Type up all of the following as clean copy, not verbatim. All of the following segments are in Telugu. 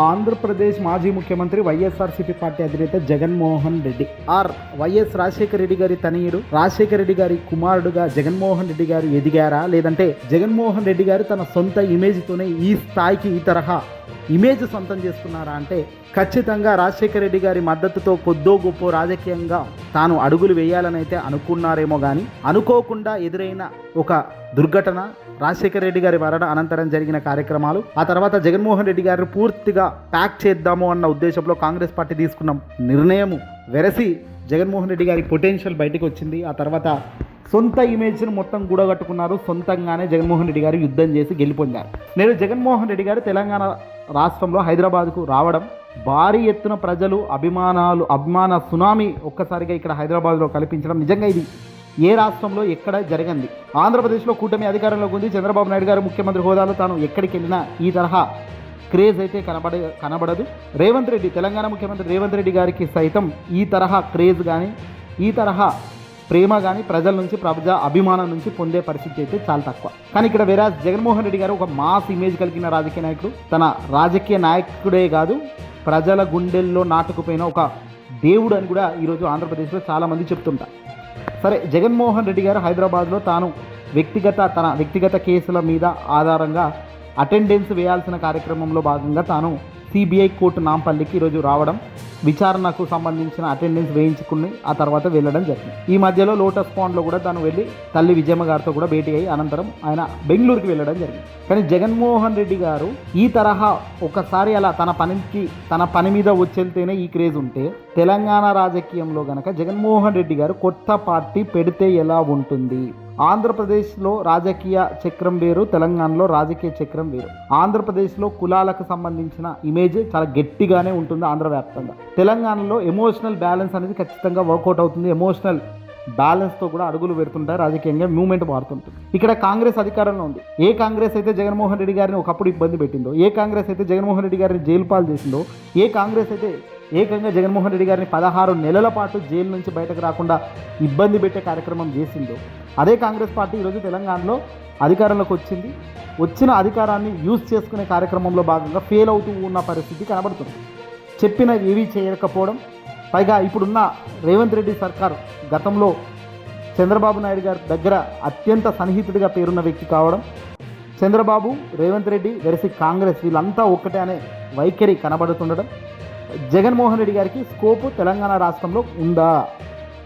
ఆంధ్రప్రదేశ్ మాజీ ముఖ్యమంత్రి వైఎస్ఆర్సీపీ పార్టీ అధినేత జగన్మోహన్ రెడ్డి వైఎస్ రాజశేఖర రెడ్డి గారి తనయుడు రాజశేఖర రెడ్డి గారి కుమారుడుగా జగన్మోహన్ రెడ్డి గారు ఎదిగారా, లేదంటే జగన్మోహన్ రెడ్డి గారు తన సొంత ఇమేజ్తోనే ఈ స్థాయికి ఈ తరహా ఇమేజ్ సొంతం చేసుకున్నారా అంటే ఖచ్చితంగా రాజశేఖర రెడ్డి గారి మద్దతుతో కొద్దో గొప్ప రాజకీయంగా తాను అడుగులు వేయాలని అయితే అనుకున్నారేమో కానీ అనుకోకుండా ఎదురైన ఒక దుర్ఘటన, రాజశేఖర రెడ్డి గారి మరణ అనంతరం జరిగిన కార్యక్రమాలు, ఆ తర్వాత జగన్మోహన్ రెడ్డి గారిని పూర్తిగా ప్యాక్ చేద్దాము అన్న ఉద్దేశంలో కాంగ్రెస్ పార్టీ తీసుకున్న నిర్ణయం వెరసి జగన్మోహన్ రెడ్డి గారి పొటెన్షియల్ బయటకు వచ్చింది. ఆ తర్వాత సొంత ఇమేజ్ను మొత్తం కూడగట్టుకున్నారు. సొంతంగానే జగన్మోహన్ రెడ్డి గారు యుద్ధం చేసి గెలిపొందారు. నేడు జగన్మోహన్ రెడ్డి గారు తెలంగాణ రాష్ట్రంలో హైదరాబాద్కు రావడం, భారీ ఎత్తున ప్రజలు అభిమాన సునామీ ఒక్కసారిగా ఇక్కడ హైదరాబాద్లో కల్పించడం నిజంగా ఇది ఏ రాష్ట్రంలో ఎక్కడ జరగంది. ఆంధ్రప్రదేశ్లో కూటమి అధికారంలోకి ఉంది. చంద్రబాబు నాయుడు గారు ముఖ్యమంత్రి హోదాలో తాను ఎక్కడికి వెళ్ళినా ఈ తరహా క్రేజ్ అయితే కనబడదు. రేవంత్ రెడ్డి, తెలంగాణ ముఖ్యమంత్రి రేవంత్ రెడ్డి గారికి సైతం ఈ తరహా క్రేజ్ కానీ ఈ తరహా ప్రేమ కానీ ప్రజల నుంచి, ప్రజా అభిమానం నుంచి పొందే పరిస్థితి అయితే చాలా తక్కువ. కానీ ఇక్కడ వేరే జగన్మోహన్ రెడ్డి గారు ఒక మాస్ ఇమేజ్ కలిగిన రాజకీయ నాయకుడు, తన రాజకీయ నాయకుడే కాదు ప్రజల గుండెల్లో నాటుకుపోయిన ఒక దేవుడు అని కూడా ఈరోజు ఆంధ్రప్రదేశ్లో చాలామంది చెప్తుంటారు. సరే, జగన్మోహన్ రెడ్డి గారు హైదరాబాద్లో తాను తన వ్యక్తిగత కేసుల మీద ఆధారంగా అటెండెన్స్ వేయాల్సిన కార్యక్రమంలో భాగంగా తాను సిబిఐ కోర్టు నాంపల్లికి ఈరోజు రావడం, విచారణకు సంబంధించిన అటెండెన్స్ వేయించుకుని ఆ తర్వాత వెళ్ళడం జరిగింది. ఈ మధ్యలో లోటస్ పాండ్లో కూడా తాను వెళ్ళి తల్లి విజయమ్మ గారితో కూడా భేటీ అయ్యి అనంతరం ఆయన బెంగళూరుకి వెళ్ళడం జరిగింది. కానీ జగన్మోహన్ రెడ్డి గారు ఈ తరహా ఒకసారి అలా తన పని మీద వచ్చేళ్తేనే ఈ క్రేజ్ ఉంటే, తెలంగాణ రాజకీయంలో గనక జగన్మోహన్ రెడ్డి గారు కొత్త పార్టీ పెడితే ఎలా ఉంటుంది? ఆంధ్రప్రదేశ్లో రాజకీయ చక్రం వేరు, తెలంగాణలో రాజకీయ చక్రం వేరు. ఆంధ్రప్రదేశ్లో కులాలకు సంబంధించిన ఇమేజ్ చాలా గట్టిగానే ఉంటుంది ఆంధ్ర వ్యాప్తంగా. తెలంగాణలో ఎమోషనల్ బ్యాలెన్స్ అనేది ఖచ్చితంగా వర్కౌట్ అవుతుంది. ఎమోషనల్ బ్యాలెన్స్తో కూడా అడుగులు పెడుతుంటారు, రాజకీయంగా మూవ్మెంట్ మారుతుంటుంది. ఇక్కడ కాంగ్రెస్ అధికారంలో ఉంది. ఏ కాంగ్రెస్ అయితే జగన్మోహన్ రెడ్డి గారిని ఒకప్పుడు ఇబ్బంది పెట్టిందో, ఏ కాంగ్రెస్ అయితే జగన్మోహన్ రెడ్డి గారిని జైలు పాలు చేసిందో, ఏ కాంగ్రెస్ అయితే ఏకంగా జగన్మోహన్ రెడ్డి గారిని 16 నెలల పాటు జైలు నుంచి బయటకు రాకుండా ఇబ్బంది పెట్టే కార్యక్రమం చేసిందో, అదే కాంగ్రెస్ పార్టీ ఈరోజు తెలంగాణలో అధికారంలోకి వచ్చింది. వచ్చిన అధికారాన్ని యూజ్ చేసుకునే కార్యక్రమంలో భాగంగా ఫెయిల్ అవుతూ ఉన్న పరిస్థితి కనబడుతుంది. చెప్పిన ఏవీ చేయకపోవడం, పైగా ఇప్పుడున్న రేవంత్ రెడ్డి సర్కార్ గతంలో చంద్రబాబు నాయుడు గారి దగ్గర అత్యంత సన్నిహితుడిగా పేరున్న వ్యక్తి కావడం, చంద్రబాబు, రేవంత్ రెడ్డి వెరసి కాంగ్రెస్ వీళ్ళంతా ఒక్కటే అనే వైఖరి కనబడుతుండడం, జగన్మోహన్ రెడ్డి గారికి స్కోపు తెలంగాణ రాష్ట్రంలో ఉందా?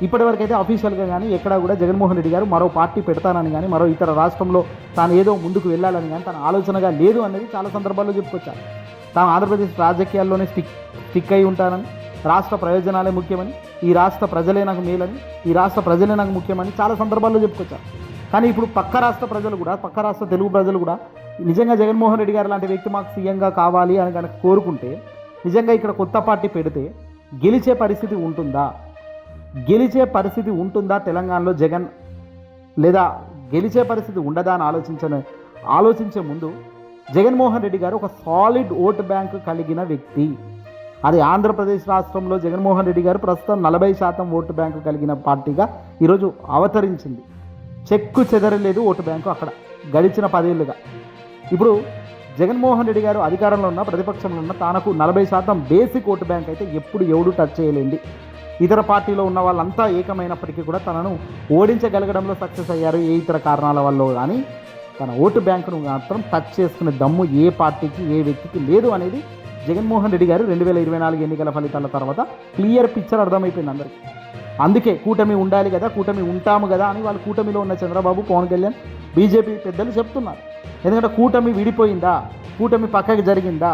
ఇప్పటివరకైతే అఫీషియల్గా కానీ ఎక్కడా కూడా జగన్మోహన్ రెడ్డి గారు మరో పార్టీ పెడతానని కానీ మరో ఇతర రాష్ట్రంలో తాను ఏదో ముందుకు వెళ్ళాలని కానీ తన ఆలోచనగా లేదు అనేది చాలా సందర్భాల్లో చెప్పుకొచ్చారు. తాను ఆంధ్రప్రదేశ్ రాజకీయాల్లోనే స్టిక్ అయి ఉంటానని, రాష్ట్ర ప్రయోజనాలే ముఖ్యమని, ఈ రాష్ట్ర ప్రజలే నాకు మేలని, ఈ రాష్ట్ర ప్రజలే నాకు ముఖ్యమని చాలా సందర్భాల్లో చెప్పుకొచ్చారు. కానీ ఇప్పుడు పక్క రాష్ట్ర తెలుగు ప్రజలు కూడా నిజంగా జగన్మోహన్ రెడ్డి గారు లాంటి వ్యక్తి మాకు సీఎంగా కావాలి అని కనుక కోరుకుంటే, నిజంగా ఇక్కడ కొత్త పార్టీ పెడితే గెలిచే పరిస్థితి ఉంటుందా తెలంగాణలో జగన్, లేదా గెలిచే పరిస్థితి ఉండదా అని ఆలోచించే ముందు జగన్మోహన్ రెడ్డి గారు ఒక సాలిడ్ ఓటు బ్యాంకు కలిగిన వ్యక్తి. అది ఆంధ్రప్రదేశ్ రాష్ట్రంలో జగన్మోహన్ రెడ్డి గారు ప్రస్తుతం 40% ఓటు బ్యాంకు కలిగిన పార్టీగా ఈరోజు అవతరించింది. చెక్కు చెదరలేదు ఓటు బ్యాంకు అక్కడ గడిచిన 10 ఏళ్ళుగా. ఇప్పుడు జగన్మోహన్ రెడ్డి గారు అధికారంలో ఉన్న, ప్రతిపక్షంలో ఉన్న తనకు 40% బేసిక్ ఓటు బ్యాంక్ అయితే ఎప్పుడు ఎవడు టచ్ చేయలేండి. ఇతర పార్టీలో ఉన్న వాళ్ళంతా ఏకమైనప్పటికీ కూడా తనను ఓడించగలగడంలో సక్సెస్ అయ్యారు ఏ ఇతర కారణాల వల్ల, కానీ తన ఓటు బ్యాంకును మాత్రం టచ్ చేసుకునే దమ్ము ఏ పార్టీకి, ఏ వ్యక్తికి లేదు అనేది జగన్మోహన్ రెడ్డి గారు 2024 ఎన్నికల ఫలితాల తర్వాత క్లియర్ పిక్చర్ అర్థమైపోయింది అందరికీ. అందుకే కూటమి ఉండాలి కదా, కూటమి ఉంటాము కదా అని వాళ్ళు కూటమిలో ఉన్న చంద్రబాబు, పవన్ కళ్యాణ్, బీజేపీ పెద్దలు చెప్తున్నారు. ఎందుకంటే కూటమి విడిపోయిందా, కూటమి పక్కకి జరిగిందా,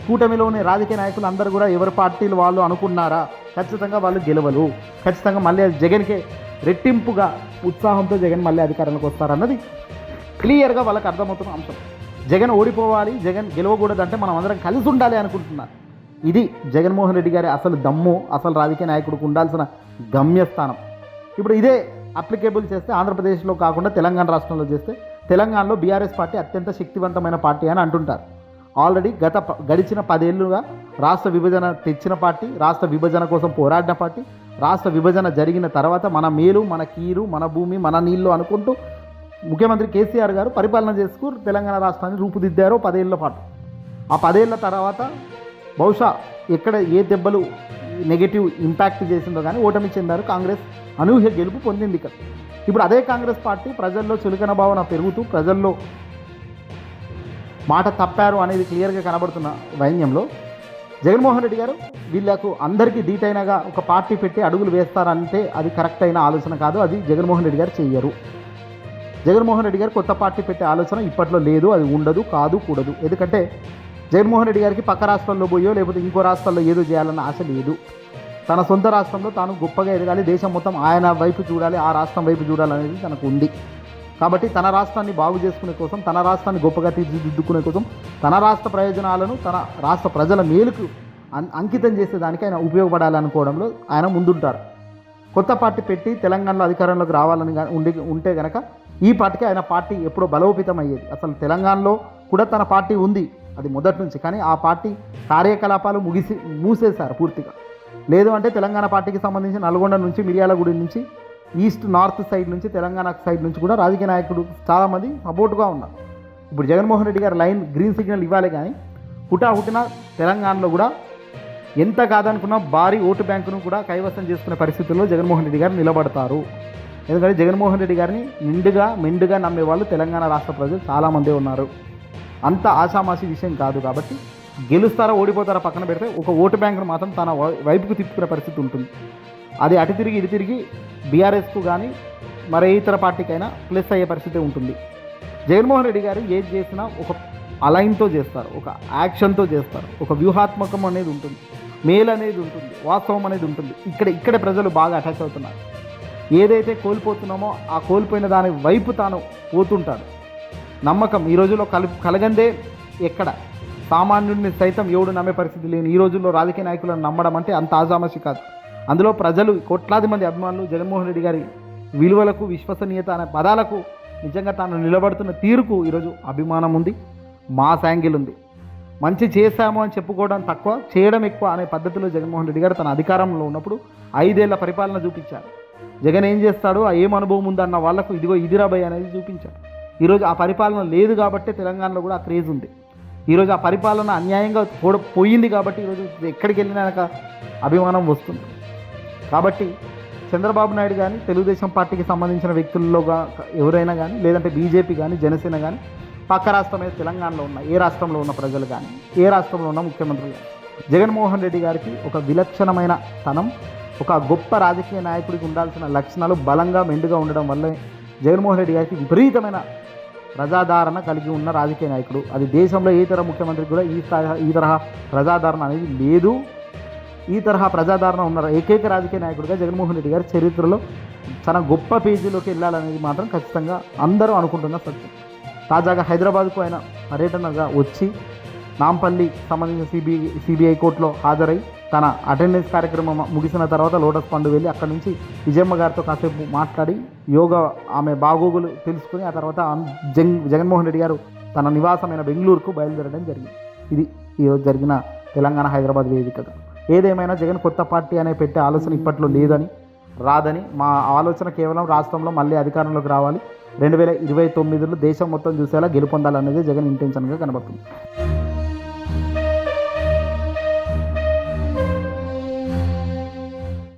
కూటమిలోని రాజకీయ నాయకులు అందరూ కూడా ఎవరి పార్టీలు వాళ్ళు అనుకున్నారా, ఖచ్చితంగా వాళ్ళు గెలవలు, ఖచ్చితంగా మళ్ళీ జగన్కే రెట్టింపుగా ఉత్సాహంతో జగన్ మళ్ళీ అధికారంలోకి వస్తారన్నది క్లియర్గా వాళ్ళకి అర్థమవుతున్న అంశం. జగన్ ఓడిపోవాలి, జగన్ గెలవకూడదంటే మనం అందరం కలిసి ఉండాలి అనుకుంటున్నారు. ఇది జగన్మోహన్ రెడ్డి గారి అసలు దమ్ము, అసలు రాజకీయ నాయకుడికి ఉండాల్సిన గమ్యస్థానం. ఇప్పుడు ఇదే అప్లికేబుల్ చేస్తే ఆంధ్రప్రదేశ్లో కాకుండా తెలంగాణ రాష్ట్రంలో చేస్తే, తెలంగాణలో బీఆర్ఎస్ పార్టీ అత్యంత శక్తివంతమైన పార్టీ అని అంటుంటారు. ఆల్రెడీ గడిచిన 10 ఏళ్ళుగా రాష్ట్ర విభజన తెచ్చిన పార్టీ, రాష్ట్ర విభజన కోసం పోరాడిన పార్టీ, రాష్ట్ర విభజన జరిగిన తర్వాత మన మేలు, మన కీరు, మన భూమి, మన నీళ్లు అనుకుంటూ ముఖ్యమంత్రి కేసీఆర్ గారు పరిపాలన చేసుకు తెలంగాణ రాష్ట్రాన్ని రూపుదిద్దారు 10 ఏళ్ల పాటు. ఆ 10 ఏళ్ల తర్వాత బహుశా ఎక్కడ ఏ దెబ్బలు నెగటివ్ ఇంపాక్ట్ చేసిందో కానీ ఓటమి చెందారు. కాంగ్రెస్ అనూహ్య గెలుపు పొందింది ఇక్కడ. ఇప్పుడు అదే కాంగ్రెస్ పార్టీ ప్రజల్లో చులకన భావన పెరుగుతూ ప్రజల్లో మాట తప్పారు అనేది క్లియర్గా కనబడుతున్న వైన్యంలో జగన్మోహన్ రెడ్డి గారు వీళ్ళకు అందరికీ ధీటైనగా ఒక పార్టీ పెట్టి అడుగులు వేస్తారంటే అది కరెక్ట్ అయిన ఆలోచన కాదు. అది జగన్మోహన్ రెడ్డి గారు చెయ్యరు. జగన్మోహన్ రెడ్డి గారు కొత్త పార్టీ పెట్టే ఆలోచన ఇప్పట్లో లేదు, అది ఉండదు, కాదు, కూడదు. ఎందుకంటే జగన్మోహన్ రెడ్డి గారికి పక్క రాష్ట్రాల్లో పోయో లేకపోతే ఇంకో రాష్ట్రాల్లో ఏదో చేయాలన్న ఆశ లేదు. తన సొంత రాష్ట్రంలో తాను గొప్పగా ఎదగాలి, దేశం మొత్తం ఆయన వైపు చూడాలి, ఆ రాష్ట్రం వైపు చూడాలనేది తనకు ఉంది. కాబట్టి తన రాష్ట్రాన్ని బాగు చేసుకునే కోసం, తన రాష్ట్రాన్ని గొప్పగా తీర్చిదిద్దుకునే కోసం, తన రాష్ట్ర ప్రయోజనాలను తన రాష్ట్ర ప్రజల మేలుకు అంకితం చేసేదానికి ఆయన ఉపయోగపడాలనుకోవడంలో ఆయన ముందుంటారు. కొత్త పార్టీ పెట్టి తెలంగాణలో అధికారంలోకి రావాలని ఉంటే కనుక ఈ పార్టీకి ఆయన పార్టీ ఎప్పుడో బలోపేతం అయ్యేది. అసలు తెలంగాణలో కూడా తన పార్టీ ఉంది, అది మొదటి నుంచి. కానీ ఆ పార్టీ కార్యకలాపాలు మూసేశారు పూర్తిగా. లేదు అంటే తెలంగాణ పార్టీకి సంబంధించి నల్గొండ నుంచి, మిర్యాలగూడి నుంచి, ఈస్ట్ నార్త్ సైడ్ నుంచి, తెలంగాణ సైడ్ నుంచి కూడా రాజకీయ నాయకుడు చాలామంది సపోర్ట్గా ఉన్నారు. ఇప్పుడు జగన్మోహన్ రెడ్డి గారు లైన్ గ్రీన్ సిగ్నల్ ఇవ్వాలి. కానీ హుటాహుటిన తెలంగాణలో కూడా ఎంత కాదనుకున్నా భారీ ఓటు బ్యాంకును కూడా కైవసం చేసుకునే పరిస్థితుల్లో జగన్మోహన్ రెడ్డి గారు నిలబడతారు. ఎందుకంటే జగన్మోహన్ రెడ్డి గారిని మెండుగా నమ్మే వాళ్ళు తెలంగాణ రాష్ట్ర ప్రజలు చాలామందే ఉన్నారు. అంత ఆషామాషి విషయం కాదు. కాబట్టి గెలుస్తారా ఓడిపోతారా పక్కన పెడితే ఒక ఓటు బ్యాంకును మాత్రం తన వైపుకు తిప్పుకునే పరిస్థితి ఉంటుంది. అది అటు తిరిగి ఇటు తిరిగి బీఆర్ఎస్కు కానీ మరే ఇతర పార్టీకైనా ప్లస్ అయ్యే పరిస్థితి ఉంటుంది. జగన్మోహన్ రెడ్డి గారు ఏది చేసినా ఒక అలైన్తో చేస్తారు, ఒక యాక్షన్తో చేస్తారు, ఒక వ్యూహాత్మకం అనేది ఉంటుంది, మేలు అనేది ఉంటుంది, వాస్తవం అనేది ఉంటుంది. ఇక్కడే ప్రజలు బాగా అటాచ్ అవుతున్నారు. ఏదైతే కోల్పోతున్నామో ఆ కోల్పోయిన దాని వైపు తాను పోతుంటాడు. నమ్మకం ఈ రోజుల్లో కలగందే ఎక్కడ సామాన్యుడిని సైతం ఎవడు నమ్మే పరిస్థితి లేని ఈ రోజుల్లో రాజకీయ నాయకులను నమ్మడం అంటే అంత ఆజామషి కాదు. అందులో ప్రజలు కోట్లాది మంది అభిమానులు జగన్మోహన్ రెడ్డి గారి విలువలకు, విశ్వసనీయత అనే పదాలకు, నిజంగా తాను నిలబడుతున్న తీరుకు ఈరోజు అభిమానం ఉంది, మాస్ యాంగిల్ ఉంది. మంచి చేశాము అని చెప్పుకోవడం తక్కువ, చేయడం ఎక్కువ అనే పద్ధతిలో జగన్మోహన్ రెడ్డి గారు తన అధికారంలో ఉన్నప్పుడు 5 ఏళ్ల పరిపాలన చూపించారు. జగన్ ఏం చేస్తాడో, ఏం అనుభవం ఉందన్న వాళ్లకు ఇదిగో ఇదిరాబై అనేది చూపించారు. ఈరోజు ఆ పరిపాలన లేదు కాబట్టి తెలంగాణలో కూడా ఆ క్రేజ్ ఉంది. ఈరోజు ఆ పరిపాలన అన్యాయంగా పోయింది కాబట్టి ఈరోజు ఎక్కడికి వెళ్ళినా అభిమానం వస్తుంది. కాబట్టి చంద్రబాబు నాయుడు కానీ, తెలుగుదేశం పార్టీకి సంబంధించిన వ్యక్తుల్లో ఎవరైనా కానీ, లేదంటే బీజేపీ కానీ, జనసేన కానీ, పక్క రాష్ట్రమైన తెలంగాణలో ఉన్న ఏ రాష్ట్రంలో ఉన్న ప్రజలు కానీ, ఏ రాష్ట్రంలో ఉన్న ముఖ్యమంత్రులు కానీ, జగన్మోహన్ రెడ్డి గారికి ఒక విలక్షణమైన తనం, ఒక గొప్ప రాజకీయ నాయకుడికి ఉండాల్సిన లక్షణాలు బలంగా మెండుగా ఉండడం వల్లే జగన్మోహన్ రెడ్డి గారికి విపరీతమైన ప్రజాదరణ కలిగి ఉన్న రాజకీయ నాయకుడు. అది దేశంలో ఏ తరహా ముఖ్యమంత్రికి కూడా ఈ తరహా ప్రజాదరణ అనేది లేదు. ఈ తరహా ప్రజాదరణ ఉన్న ఏకైక రాజకీయ నాయకుడిగా జగన్మోహన్ రెడ్డి గారి చరిత్రలో చాలా గొప్ప పేజీలోకి వెళ్ళాలనేది మాత్రం ఖచ్చితంగా అందరూ అనుకుంటున్న సత్యం. తాజాగా హైదరాబాద్కు ఆయన పర్యటనగా వచ్చి నాంపల్లి సంబంధించిన సిబిఐ కోర్టులో హాజరై తన అటెండెన్స్ కార్యక్రమం ముగిసిన తర్వాత లోటస్ పండు వెళ్ళి అక్కడి నుంచి విజయమ్మ గారితో కాసేపు మాట్లాడి యోగా ఆమె బాగోగులు తెలుసుకుని ఆ తర్వాత జగన్మోహన్ రెడ్డి గారు తన నివాసమైన బెంగళూరుకు బయలుదేరడం జరిగింది. ఇది ఈరోజు జరిగిన తెలంగాణ హైదరాబాద్ వేదికగా. ఏదేమైనా జగన్ కొత్త పార్టీ అనే పెట్టే ఆలోచన ఇప్పట్లో లేదని, రాదని, మా ఆలోచన కేవలం రాష్ట్రంలో మళ్ళీ అధికారంలోకి రావాలి, 2029లో దేశం మొత్తం చూసేలా గెలుపొందాలనేది జగన్ ఇంటెన్షన్గా కనబడుతుంది.